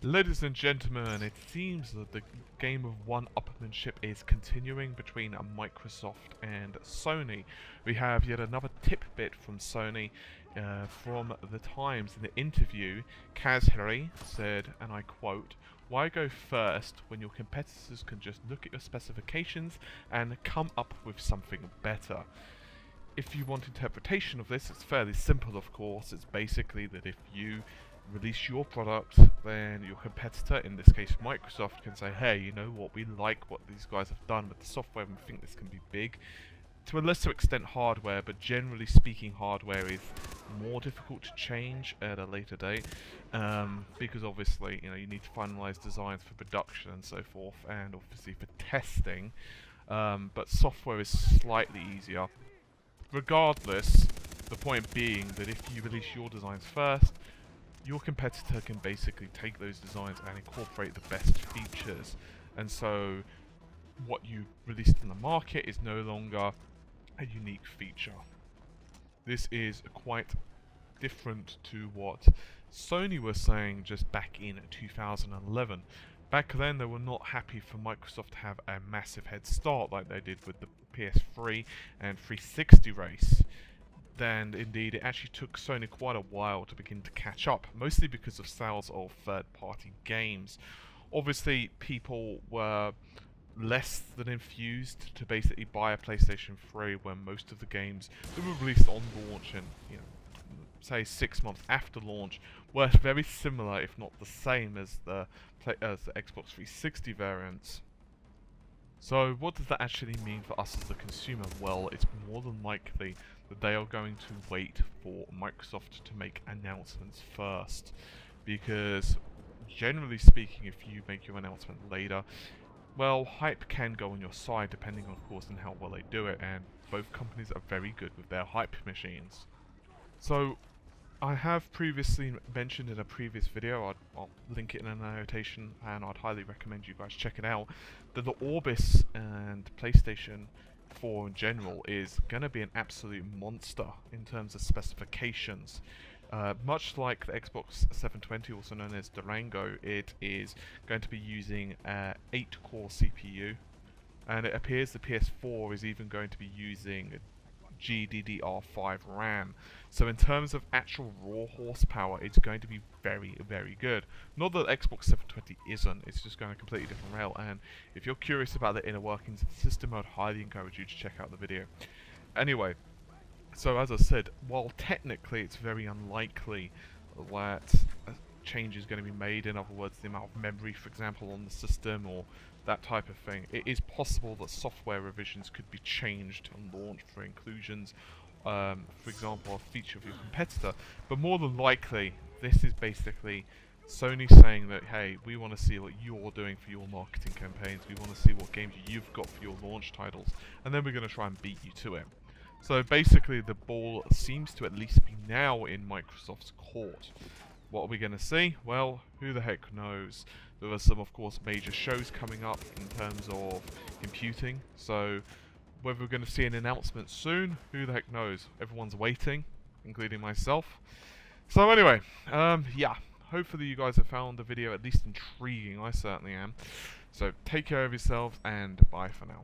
Ladies and gentlemen, it seems that the game of one-upmanship is continuing between Microsoft and Sony. We have yet another tidbit from Sony from the Times. In the interview, Kazuo said, and I quote, "Why go first when your competitors can just look at your specifications and come up with something better?" If you want interpretation of this, it's fairly simple, of course. It's basically that if you release your product, then your competitor, in this case Microsoft, can say, hey, you know what, we like what these guys have done with the software and we think this can be big. To a lesser extent hardware, but generally speaking hardware is more difficult to change at a later date, because obviously you need to finalize designs for production and so forth, and obviously for testing, but software is slightly easier. Regardless, the point being that if you release your designs first, your competitor can basically take those designs and incorporate the best features, and so what you released in the market is no longer a unique feature. This is quite different to what Sony was saying just back in 2011. Back then they were not happy for Microsoft to have a massive head start like they did with the PS3 and 360 race. And indeed, it actually took Sony quite a while to begin to catch up, mostly because of sales of third-party games. Obviously, people were less than infused to basically buy a PlayStation 3 when most of the games that were released on launch and, say 6 months after launch were very similar, if not the same, as the Xbox 360 variants. So what does that actually mean for us as the consumer? Well, it's more than likely that they are going to wait for Microsoft to make announcements first, because generally speaking, if you make your announcement later, well, hype can go on your side depending, of course, on how well they do it, and both companies are very good with their hype machines. So I have previously mentioned in a previous video, I'll link it in an annotation, and I'd highly recommend you guys check it out, that the Orbis and PlayStation 4 in general is going to be an absolute monster in terms of specifications. Much like the Xbox 720, also known as Durango, it is going to be using an 8-core CPU, and it appears the PS4 is even going to be using GDDR5 RAM. So in terms of actual raw horsepower, it's going to be very, very good. Not that Xbox 720 isn't, it's just going a completely different rail, and if you're curious about the inner workings of the system, I'd highly encourage you to check out the video. Anyway, so as I said, while technically it's very unlikely that a change is going to be made, in other words the amount of memory, for example, on the system or that type of thing, it is possible that software revisions could be changed on launch for inclusions, for example, a feature of your competitor, but more than likely this is basically Sony saying that, hey, we want to see what you're doing for your marketing campaigns, we want to see what games you've got for your launch titles, and then we're going to try and beat you to it. So basically the ball seems to at least be now in Microsoft's court. What are we going to see? Well, who the heck knows? There are some, of course, major shows coming up in terms of computing, so whether we're going to see an announcement soon, who the heck knows? Everyone's waiting, including myself. So anyway, yeah, hopefully you guys have found the video at least intriguing. I certainly am. So take care of yourselves, and bye for now.